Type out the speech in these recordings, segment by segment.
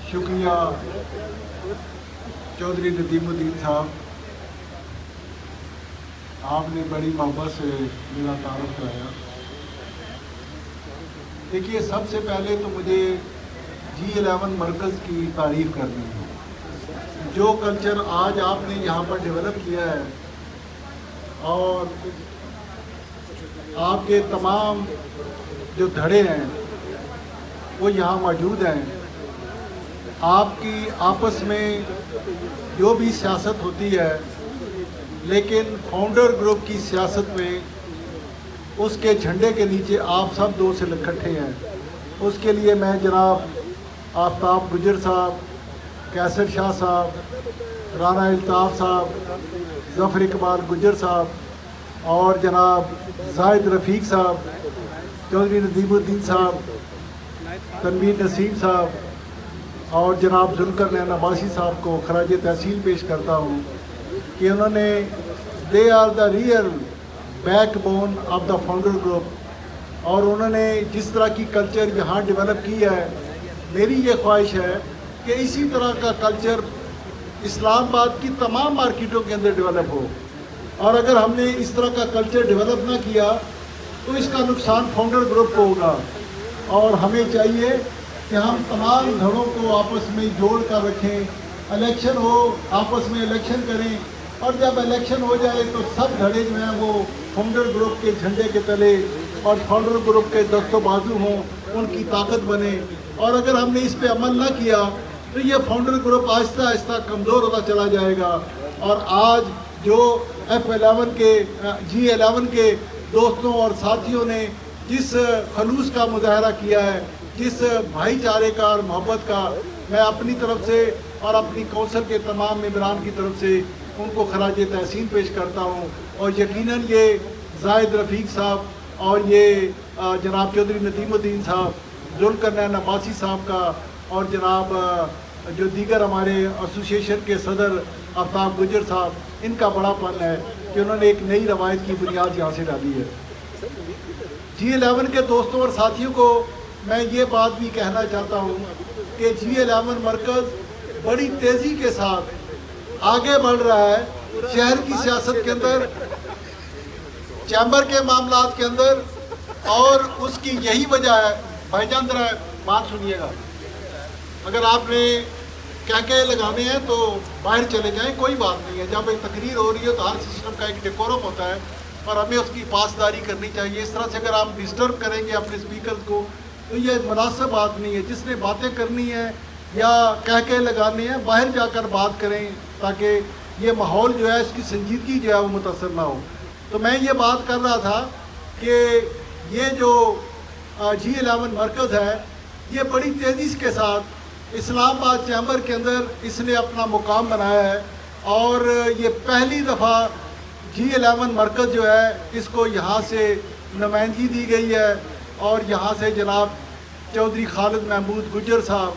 शुक्रिया चौधरी नदीमुद्दीन साहब, आपने बड़ी मोहब्बत से मेरा तारुफ कराया। देखिए, सबसे पहले तो मुझे G11 मरकज़ की तारीफ़ करनी है। जो कल्चर आज आपने यहाँ पर डेवलप किया है और आपके तमाम जो धड़े हैं वो यहाँ मौजूद हैं। आपकी आपस में जो भी सियासत होती है, लेकिन फाउंडर ग्रुप की सियासत में उसके झंडे के नीचे आप सब दो से इकट्ठे हैं। उसके लिए मैं जनाब आफ्ताब गुजर साहब, कैसर शाह साहब, राना अल्ताफ़ साहब, ज़फ़र इकबाल गुजर साहब और जनाब जाहिद रफ़ीक साहब, चौधरी नदीमुद्दीन साहब, तनवीर नसीम साहब और जनाब ज़ुल्फ़िकार अब्बासी साहब को खराज तहसीन पेश करता हूँ कि उन्होंने they are the real backbone of the founder group और उन्होंने जिस तरह की कल्चर यहाँ डेवलप की है, मेरी ये ख्वाहिश है कि इसी तरह का कल्चर इस्लामाबाद की तमाम मार्केटों के अंदर डेवलप हो। और अगर हमने इस तरह का कल्चर डेवलप ना किया तो इसका नुकसान फाउंडर ग्रुप को होगा। और हमें चाहिए कि हम तमाम धड़ों को आपस में जोड़ कर रखें। इलेक्शन हो, आपस में इलेक्शन करें और जब इलेक्शन हो जाए तो सब धड़े जो हैं वो फाउंडर ग्रुप के झंडे के तले और फाउंडर ग्रुप के दस्तों बाजू हों, उनकी ताकत बने। और अगर हमने इस पे अमल ना किया तो ये फाउंडर ग्रुप आहिस्ता आहिस्ता कमज़ोर होता चला जाएगा। और आज जो F11 के G11 के दोस्तों और साथियों ने जिस खलूस का मुजाहरा किया है, जिस भाईचारे का और मोहब्बत का, मैं अपनी तरफ से और अपनी कौंसिल के तमाम मेंबरान की तरफ से उनको खराज तहसीन पेश करता हूँ। और यकीनन ये जाहिद रफ़ीक साहब और ये जनाब चौधरी नदीमुद्दीन साहब, ज़ुल्फ़िकार अब्बासी साहब का और जनाब जो दीगर हमारे एसोसिएशन के सदर आफ्ताब गुजर साहब, इनका बड़ापन है कि उन्होंने एक नई रवायत की बुनियाद यहाँ से डाली है। G11 के दोस्तों और साथियों को मैं ये बात भी कहना चाहता हूँ कि G11 मरकज़ बड़ी तेज़ी के साथ आगे बढ़ रहा है शहर की सियासत के अंदर, चैम्बर के मामलात के अंदर। और उसकी यही वजह है, भाईजान जरा बात सुनिएगा, अगर आपने क्या लगाने हैं तो बाहर चले जाएं, कोई बात नहीं है। जब एक तकरीर हो रही है तो हर सिस्टम का एक डेकोरम होता है और हमें उसकी पासदारी करनी चाहिए। इस तरह से अगर आप डिस्टर्ब करेंगे अपने स्पीकर को तो ये मुनासिब बात नहीं है। जिसने बातें करनी है या क्या लगाने हैं, बाहर जाकर बात करें ताकि ये माहौल जो है, इसकी संजीदगी जो है वो मुतासर ना हो। तो मैं ये बात कर रहा था कि ये जो G11 मरकज़ है, ये बड़ी तेज़ी के साथ इस्लामाबाद चैम्बर के अंदर इसने अपना मुकाम बनाया है। और ये पहली दफ़ा G11 मरकज़ जो है इसको यहाँ से नुमाइंदगी दी गई है। और यहाँ से जनाब चौधरी खालिद महमूद गुजर साहब,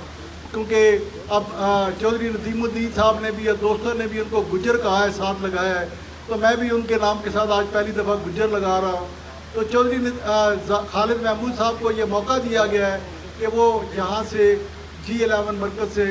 क्योंकि अब चौधरी नदीमुद्दीन साहब ने भी या दोस्तों ने भी उनको गुजर कहा है, साथ लगाया है, तो मैं भी उनके नाम के साथ आज पहली दफ़ा गुजर लगा रहा हूँ। तो चौधरी खालिद महमूद साहब को ये मौका दिया गया है कि वो यहाँ से G11 मरकज़ से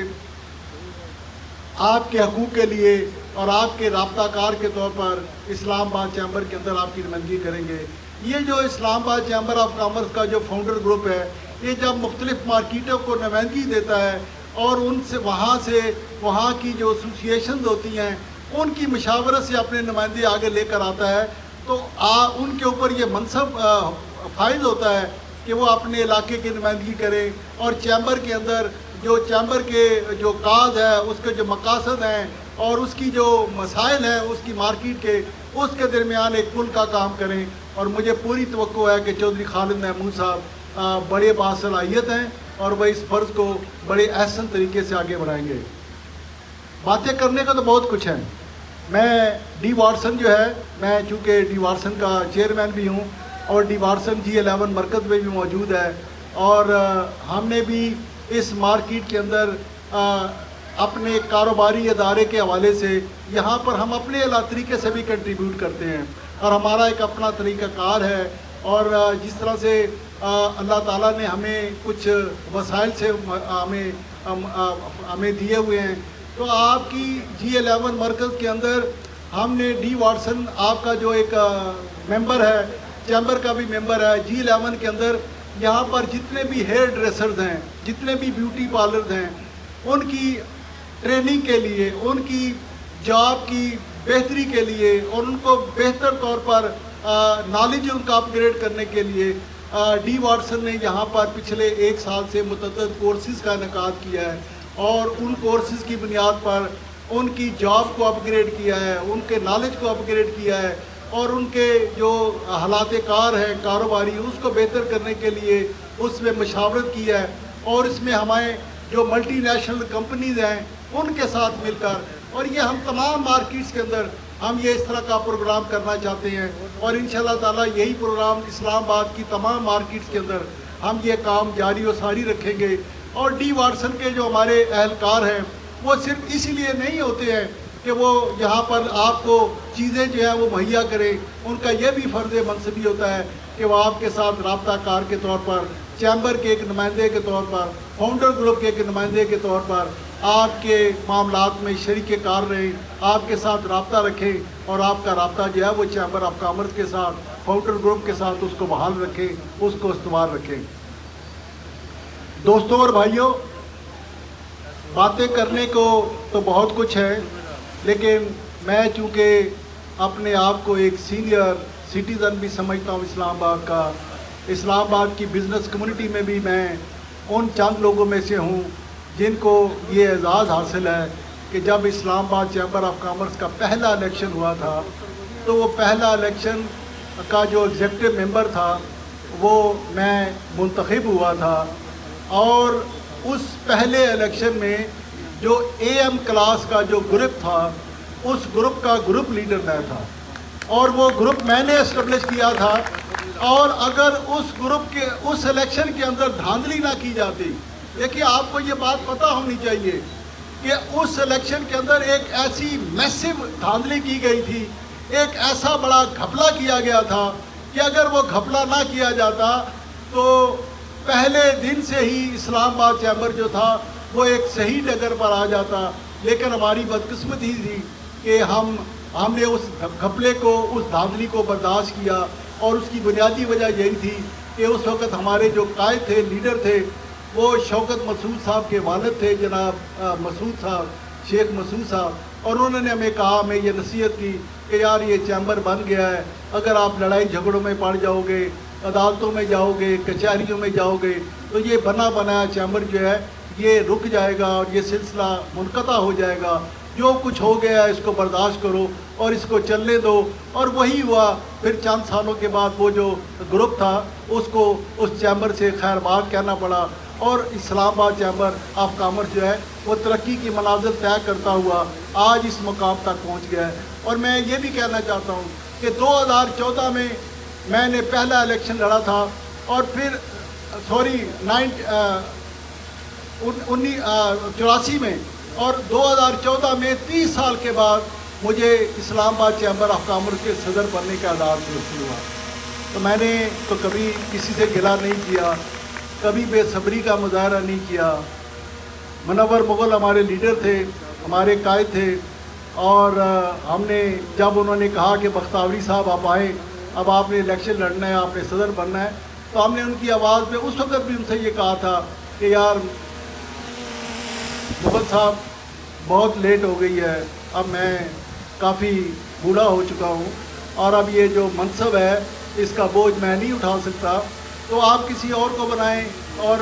आपके हकूक़ के लिए और आपके राब्ताकार के तौर पर इस्लामाबाद चैम्बर के अंदर आपकी नुमाइंदगी करेंगे। ये जो इस्लामाबाद चैम्बर ऑफ कॉमर्स का जो फाउंडर ग्रुप है, ये जब मुख्तलिफ मार्केटों को नुमाइंदगी देता है और उनसे वहाँ की जो एसोसिएशन होती हैं उनकी मशावरत से अपने नुमाइंदे आगे लेकर आता है, तो उनके ऊपर ये मनसब फ़ायद होता है कि वो अपने इलाके की नुमाइंदगी करें और चैम्बर के अंदर जो चैम्बर के जो काज है, उसके जो मकासद हैं और उसकी जो मसाइल हैं उसकी मार्केट के, उसके दरमियान एक पुल का काम करें। और मुझे पूरी तवक्को है कि चौधरी खालिद महमूद साहब बड़े बासलाहियत हैं और वह इस फ़र्ज़ को बड़े अहसन तरीके से आगे बढ़ाएंगे। बातें करने का तो बहुत कुछ है। मैं डी वाटसन जो है, मैं चूँकि डी वाटसन का चेयरमैन भी हूँ और डी वाटसन G11 मरकज़ में भी मौजूद है। और हमने भी इस मार्केट के अंदर अपने कारोबारी अदारे के हवाले से यहाँ पर हम अपने तरीके से भी कंट्रीब्यूट करते हैं और हमारा एक अपना तरीक़ाकार है। और जिस तरह से अल्लाह ताला ने हमें कुछ वसाइल से हमें हमें दिए हुए हैं। तो आपकी G11 मरकज़ के अंदर हमने डी वाटसन आपका जो एक मेंबर है, चैम्बर का भी मेंबर है, G11 के अंदर यहाँ पर जितने भी हेयर ड्रेसर्स हैं, जितने भी ब्यूटी पार्लर्स हैं, उनकी ट्रेनिंग के लिए, उनकी जॉब की बेहतरी के लिए और उनको बेहतर तौर पर नॉलेज उनका अपग्रेड करने के लिए डी वाटसन ने यहाँ पर पिछले 1 साल से मुतअद्दिद कोर्सेज़ का इनेकाद किया है और उन कोर्सेज़ की बुनियाद पर उनकी जॉब को अपग्रेड किया है, उनके नॉलेज को अपग्रेड किया है और उनके जो हालात कार हैं कारोबारी, उसको बेहतर करने के लिए उसमें मशावरत की है। और इसमें हमारे जो मल्टी नेशनल कंपनीज़ हैं उनके साथ मिलकर, और ये हम तमाम मार्केट्स के अंदर हम ये इस तरह का प्रोग्राम करना चाहते हैं और इंशाल्लाह ताला यही प्रोग्राम इस्लामाबाद की तमाम मार्केट्स के अंदर हम ये काम जारी और सारी रखेंगे। और डी वाटसन के जो हमारे एहलकार हैं वो सिर्फ इसीलिए नहीं होते हैं कि वो यहाँ पर आपको चीज़ें जो है वो मुहैया करें, उनका ये भी फ़र्ज़ मनसबी होता है कि वो आपके साथ राब्ता कार के तौर पर, चैम्बर के एक नुमाइंदे के तौर पर, फाउंडर ग्रुप के एक नुमाइंदे के तौर पर आपके मामलात में शरीक कार रहें, आपके साथ राब्ता रखें और आपका राब्ता जो है वो चैम्बर ऑफ कॉमर्स के साथ, फाउंडर ग्रुप के साथ उसको बहाल रखें, उसको इस्तेमाल रखें। दोस्तों और भाइयों, बातें करने को तो बहुत कुछ है, लेकिन मैं चूँकि अपने आप को एक सीनियर सिटीज़न भी समझता हूँ इस्लामाबाद का, इस्लामाबाद की बिज़नेस कम्युनिटी में भी मैं उन चंद लोगों में से हूँ जिनको ये एजाज़ हासिल है कि जब इस्लामाबाद चैम्बर ऑफ कॉमर्स का पहला इलेक्शन हुआ था तो वो पहला इलेक्शन का जो एग्जेक्टिव मेंबर था वो मैं मुंतखब हुआ था और उस पहले इलेक्शन में जो AM क्लास का जो ग्रुप था उस ग्रुप का ग्रुप लीडर मैं था और वो ग्रुप मैंने इस्टेब्लिश किया था। और अगर उस ग्रुप के उस इलेक्शन के अंदर धांधली ना की जाती, देखिए आपको ये बात पता होनी चाहिए कि उस इलेक्शन के अंदर एक ऐसी मैसिव धांधली की गई थी, एक ऐसा बड़ा घपला किया गया था कि अगर वो घपला ना किया जाता तो पहले दिन से ही इस्लामाबाद चैम्बर जो था वो एक सही डगर पर आ जाता। लेकिन हमारी बदकिस्मती थी कि हमने उस घपले को, उस धांधली को बर्दाश्त किया और उसकी बुनियादी वजह यही थी कि उस वक़्त हमारे जो कायद थे, लीडर थे, वो शौकत मसूद साहब के वालिद थे, जनाब मसूद साहब, शेख मसूद साहब, और उन्होंने हमें कहा, हमें ये नसीहत की कि यार ये चैम्बर बन गया है, अगर आप लड़ाई झगड़ों में पड़ जाओगे, अदालतों में जाओगे, कचहरियों में जाओगे तो ये बना बनाया चैम्बर जो है ये रुक जाएगा और ये सिलसिला मुनक़ता हो जाएगा। जो कुछ हो गया इसको बर्दाश्त करो और इसको चलने दो। और वही हुआ। फिर चंद सालों के बाद वो जो ग्रुप था उसको उस चैम्बर से खैरबाद कहना पड़ा और इस्लामाबाद चैम्बर ऑफ कॉमर्स जो है वो तरक्की की मनाजिल तय करता हुआ आज इस मुकाम तक पहुंच गया है। और मैं ये भी कहना चाहता हूँ कि 2014 में मैंने पहला इलेक्शन लड़ा था और फिर 84 में, और 2014 में 30 साल के बाद मुझे इस्लामाबाद चैम्बर ऑफ कॉमर्स के सदर बनने का आज़ाद हासिल हुआ। तो मैंने तो कभी किसी से गिला नहीं किया, कभी बेसब्री का मुजाहरा नहीं किया। मुनव्वर मुग़ल हमारे लीडर थे, हमारे कायद थे, और हमने जब उन्होंने कहा कि बख्तावरी साहब आप आए, अब आपने इलेक्शन लड़ना है, आपने सदर बनना है, तो हमने उनकी आवाज़ पे उस वक़्त भी उनसे ये कहा था कि यार मुग़ल साहब बहुत लेट हो गई है, अब मैं काफ़ी बूढ़ा हो चुका हूँ और अब ये जो मनसब है इसका बोझ मैं नहीं उठा सकता, तो आप किसी और को बनाएं। और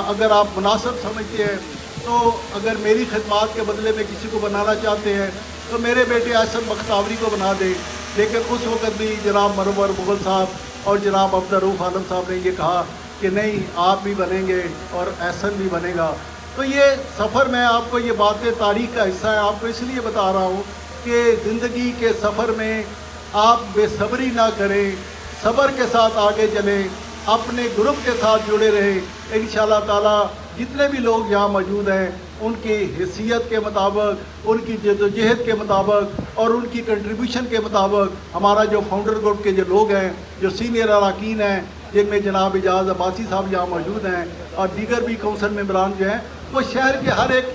अगर आप मुनासिब समझते हैं तो अगर मेरी खिदमत के बदले में किसी को बनाना चाहते हैं तो मेरे बेटे एहसन बख्तावरी को बना दें। लेकिन उस वक़्त भी जनाब मुनव्वर मुग़ल साहब और जनाब अब्दुर्रऊफ़ आलम साहब ने ये कहा कि नहीं, आप भी बनेंगे और एहसन भी बनेगा। तो ये सफ़र में आपको ये बातें तारीख़ का हिस्सा है, आपको इसलिए बता रहा हूँ कि ज़िंदगी के सफ़र में आप बेसब्री ना करें, सब्र के साथ आगे चलें, अपने ग्रुप के साथ जुड़े रहें। इंशाअल्लाह ताला जितने भी लोग यहाँ मौजूद हैं उनकी हैसियत के मुताबिक, उनकी जद्दोजहद के मुताबिक और उनकी कंट्रीब्यूशन के मुताबिक हमारा जो फाउंडर ग्रुप के जो लोग हैं, जो सीनियर अरकान हैं, जिनमें जनाब एजाज़ अब्बासी साहब यहाँ मौजूद हैं और दीगर भी कौंसल मेंबरान जो हैं, وہ شہر کے ہر ایک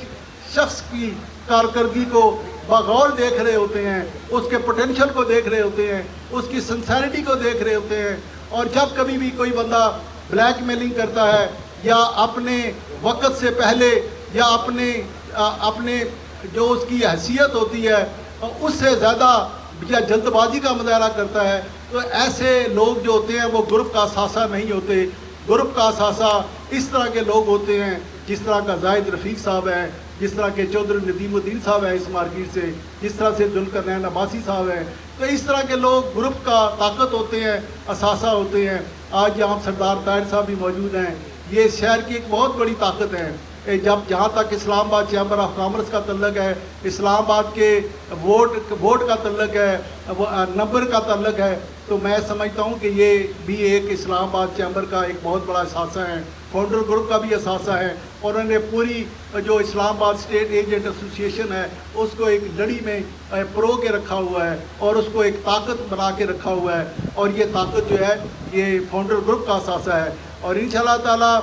شخص کی کارکردگی کو بغور دیکھ رہے ہوتے ہیں، اس کے پوٹینشیل کو دیکھ رہے ہوتے ہیں، اس کی سنسیرٹی کو دیکھ رہے ہوتے ہیں. اور جب کبھی بھی کوئی بندہ بلیک میلنگ کرتا ہے یا اپنے وقت سے پہلے یا اپنے جو اس کی حیثیت ہوتی ہے اس سے زیادہ یا جلد بازی کا مظاہرہ کرتا ہے، تو ایسے لوگ جو ہوتے ہیں وہ گروپ کا اثاثہ نہیں ہوتے. گروپ کا اثاثہ اس طرح کے لوگ ہوتے ہیں جس طرح کا زاہد رفیق صاحب ہے، جس طرح کے چودھری ندیم الدین صاحب ہیں اس مارکیٹ سے، جس طرح سے ذوالقرنین عباسی صاحب ہیں. تو اس طرح کے لوگ گروپ کا طاقت ہوتے ہیں، اثاثہ ہوتے ہیں. آج یہاں سردار طاہر صاحب بھی موجود ہیں. یہ شہر کی ایک بہت بڑی طاقت ہے. جہاں تک اسلام آباد چیمبر آف کامرس کا تعلق ہے، اسلام آباد کے ووٹ کا تعلق ہے، نمبر کا تعلق ہے، تو میں سمجھتا ہوں کہ یہ بھی ایک اسلام آباد چیمبر کا ایک بہت بڑا اثاثہ ہے. فاؤنڈر گروپ کا بھی اثاثہ ہے، اور انہوں نے پوری جو اسلام آباد اسٹیٹ ایجنٹ ایسوسیشن ہے اس کو ایک لڑی میں پرو کے رکھا ہوا ہے اور اس کو ایک طاقت بنا کے رکھا ہوا ہے. اور یہ طاقت جو ہے یہ فاؤنڈر گروپ کا اثاثہ ہے. اور انشاءاللہ تعالیٰ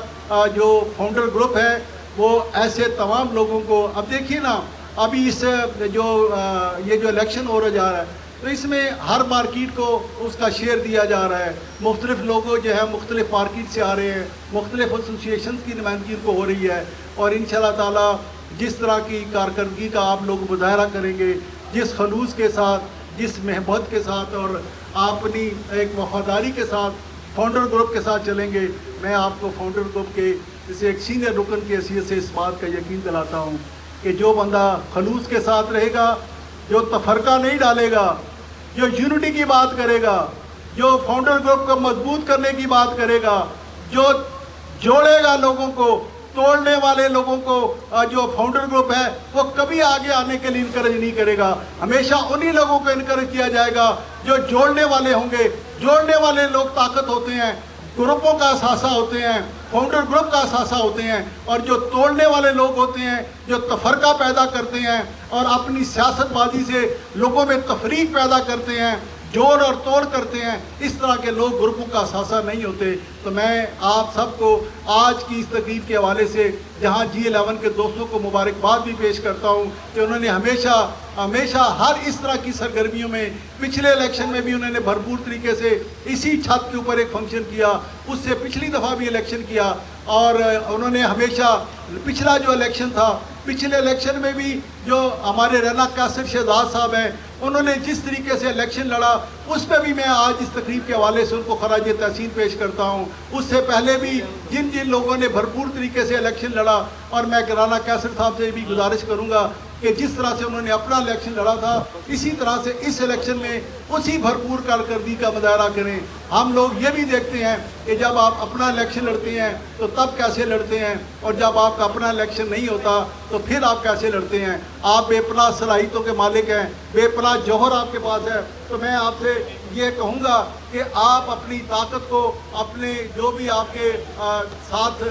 جو فاؤنڈر گروپ ہے وہ ایسے تمام لوگوں کو، اب دیکھیے نا ابھی اس یہ جو الیکشن ہو رہا جا رہا ہے تو اس میں ہر مارکیٹ کو اس کا شیئر دیا جا رہا ہے. مختلف لوگوں جو ہے مختلف مارکیٹ سے آ رہے ہیں، مختلف ایسوسیشنز کی نمائندگی کو ہو رہی ہے. اور انشاءاللہ تعالیٰ جس طرح کی کارکردگی کا آپ لوگ مظاہرہ کریں گے، جس خلوص کے ساتھ، جس محبت کے ساتھ اور اپنی ایک وفاداری کے ساتھ فاؤنڈر گروپ کے ساتھ چلیں گے، میں آپ کو فاؤنڈر گروپ کے اسے ایک سینئر رکن کی حیثیت سے اس بات کا یقین دلاتا ہوں کہ جو بندہ خلوص کے ساتھ رہے گا، جو تفرقہ نہیں ڈالے گا، جو یونٹی کی بات کرے گا، جو فاؤنڈر گروپ کو مضبوط کرنے کی بات کرے گا، جو جوڑے گا لوگوں کو، توڑنے والے لوگوں کو جو فاؤنڈر گروپ ہے وہ کبھی آگے آنے کے لیے انکریج نہیں کرے گا. ہمیشہ انہی لوگوں کو انکریج کیا جائے گا جو جوڑنے والے ہوں گے. جوڑنے والے لوگ طاقت ہوتے ہیں، گروپوں کا اثاثہ ہوتے ہیں، فاؤنڈر گروپ کا اثاثہ ہوتے ہیں. اور جو توڑنے والے لوگ ہوتے ہیں، جو تفرقہ پیدا کرتے ہیں اور اپنی سیاست بازی سے لوگوں میں تفریق پیدا کرتے ہیں، جوڑ اور توڑ کرتے ہیں، اس طرح کے لوگ گروپوں کا اثاثہ نہیں ہوتے. تو میں آپ سب کو آج کی اس تقریب کے حوالے سے جہاں G11 کے دوستوں کو مبارکباد بھی پیش کرتا ہوں کہ انہوں نے ہمیشہ ہر اس طرح کی سرگرمیوں میں، پچھلے الیکشن میں بھی انہوں نے بھرپور طریقے سے اسی چھت کے اوپر ایک فنکشن کیا، اس سے پچھلی دفعہ بھی الیکشن کیا. اور انہوں نے ہمیشہ پچھلا جو الیکشن تھا، پچھلے الیکشن میں بھی جو ہمارے رانا قاصر شہزاد صاحب ہیں انہوں نے جس طریقے سے الیکشن لڑا، اس پہ بھی میں آج اس تقریب کے حوالے سے ان کو خراج تحسین پیش کرتا ہوں. اس سے پہلے بھی جن لوگوں نے بھرپور طریقے سے الیکشن لڑا، اور میں رانا قاصر صاحب سے بھی گزارش کروں گا کہ جس طرح سے انہوں نے اپنا الیکشن لڑا تھا اسی طرح سے اس الیکشن میں اسی بھرپور کارکردگی کا مظاہرہ کریں. ہم لوگ یہ بھی دیکھتے ہیں کہ جب آپ اپنا الیکشن لڑتے ہیں تو تب کیسے لڑتے ہیں، اور جب آپ کا اپنا الیکشن نہیں ہوتا تو پھر آپ کیسے لڑتے ہیں. آپ بے پناہ صلاحیتوں کے مالک ہیں، بے پناہ جوہر آپ کے پاس ہے. تو میں آپ سے یہ کہوں گا کہ آپ اپنی طاقت کو، اپنے جو بھی آپ کے ساتھ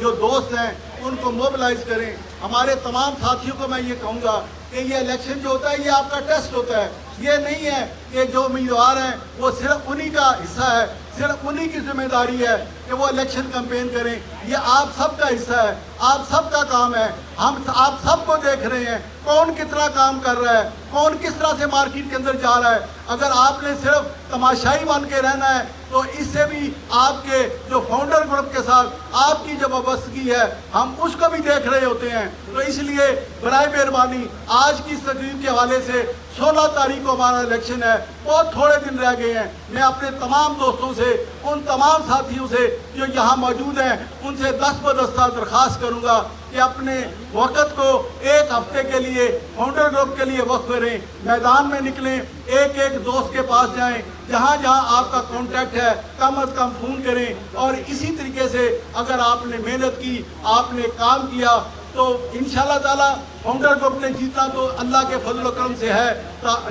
جو دوست ہیں ان کو موبلائز کریں. ہمارے تمام ساتھیوں کو میں یہ کہوں گا کہ یہ الیکشن جو ہوتا ہے یہ آپ کا ٹیسٹ ہوتا ہے. یہ نہیں ہے کہ جو امیدوار ہیں وہ صرف انہی کا حصہ ہے، صرف انہی کی ذمہ داری ہے کہ وہ الیکشن کمپین کریں. یہ آپ سب کا حصہ ہے، آپ سب کا کام ہے. ہم آپ سب کو دیکھ رہے ہیں کون کتنا کام کر رہا ہے، کون کس طرح سے مارکیٹ کے اندر جا رہا ہے. اگر آپ نے صرف تماشائی بن کے رہنا ہے تو اس سے بھی آپ کے جو فاؤنڈر گروپ کے ساتھ آپ کی جو وابستگی ہے ہم اس کو بھی دیکھ رہے ہوتے ہیں. تو اس لیے برائے مہربانی آج کی اس تقریب کے حوالے سے 16 تاریخ کو ہمارا الیکشن ہے، بہت تھوڑے دن رہ گئے ہیں. میں اپنے تمام دوستوں سے، ان تمام ساتھیوں سے جو یہاں موجود ہیں، ان سے دست بدستہ درخواست کروں گا کہ اپنے وقت کو ایک ہفتے کے لیے فاؤنڈر گروپ کے لیے وقف کریں. میدان میں نکلیں، ایک ایک دوست کے پاس جائیں، جہاں جہاں آپ کا کانٹیکٹ ہے کم از کم فون کریں. اور اسی طریقے سے اگر آپ نے محنت کی، آپ نے کام کیا، تو انشاءاللہ تعالیٰ فاؤنڈر گروپ نے جیتنا تو اللہ کے فضل و کرم سے ہے.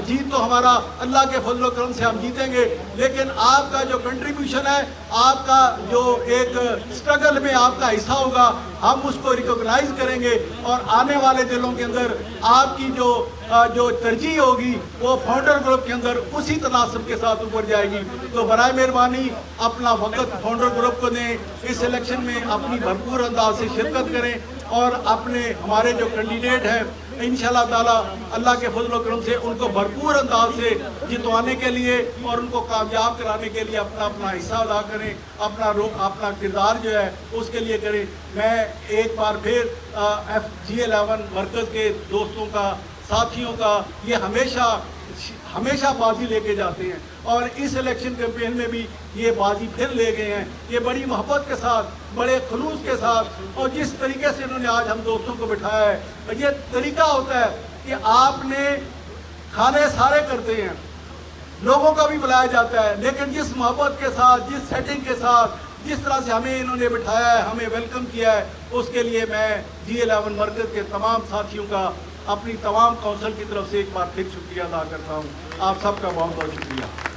جیت تو ہمارا اللہ کے فضل و کرم سے ہم جیتیں گے، لیکن آپ کا جو کنٹریبیوشن ہے، آپ کا جو ایک اسٹرگل میں آپ کا حصہ ہوگا، ہم اس کو ریکوگنائز کریں گے. اور آنے والے دنوں کے اندر آپ کی جو ترجیح ہوگی وہ فاؤنڈر گروپ کے اندر اسی تناسب کے ساتھ اوپر جائے گی. تو برائے مہربانی اپنا وقت فاؤنڈر گروپ کو دیں، اس الیکشن میں اپنی بھرپور انداز سے شرکت کریں. اور اپنے ہمارے جو کینڈیڈیٹ ہیں انشاءاللہ تعالیٰ اللہ کے فضل و کرم سے ان کو بھرپور انداز سے جتوانے کے لیے اور ان کو کامیاب کرانے کے لیے اپنا اپنا حصہ ادا کریں، اپنا کردار جو ہے اس کے لیے کریں۔ میں ایک بار پھر G11 مرکز کے دوستوں کا، ساتھیوں کا، یہ ہمیشہ بازی لے کے جاتے ہیں اور اس الیکشن کیمپین میں بھی یہ بازی پھر لے گئے ہیں۔ یہ بڑی محبت کے ساتھ، بڑے خلوص کے ساتھ، اور جس طریقے سے انہوں نے آج ہم دوستوں کو بٹھایا ہے، یہ طریقہ ہوتا ہے کہ آپ نے کھانے سارے کرتے ہیں، لوگوں کا بھی بلایا جاتا ہے، لیکن جس محبت کے ساتھ، جس سیٹنگ کے ساتھ، جس طرح سے ہمیں انہوں نے بٹھایا ہے، ہمیں ویلکم کیا ہے، اس کے لیے میں G11 مرکز کے تمام ساتھیوں کا، اپنی تمام کونسل کی طرف سے ایک بار پھر شکریہ ادا کرتا ہوں۔ آپ سب کا بہت بہت شکریہ۔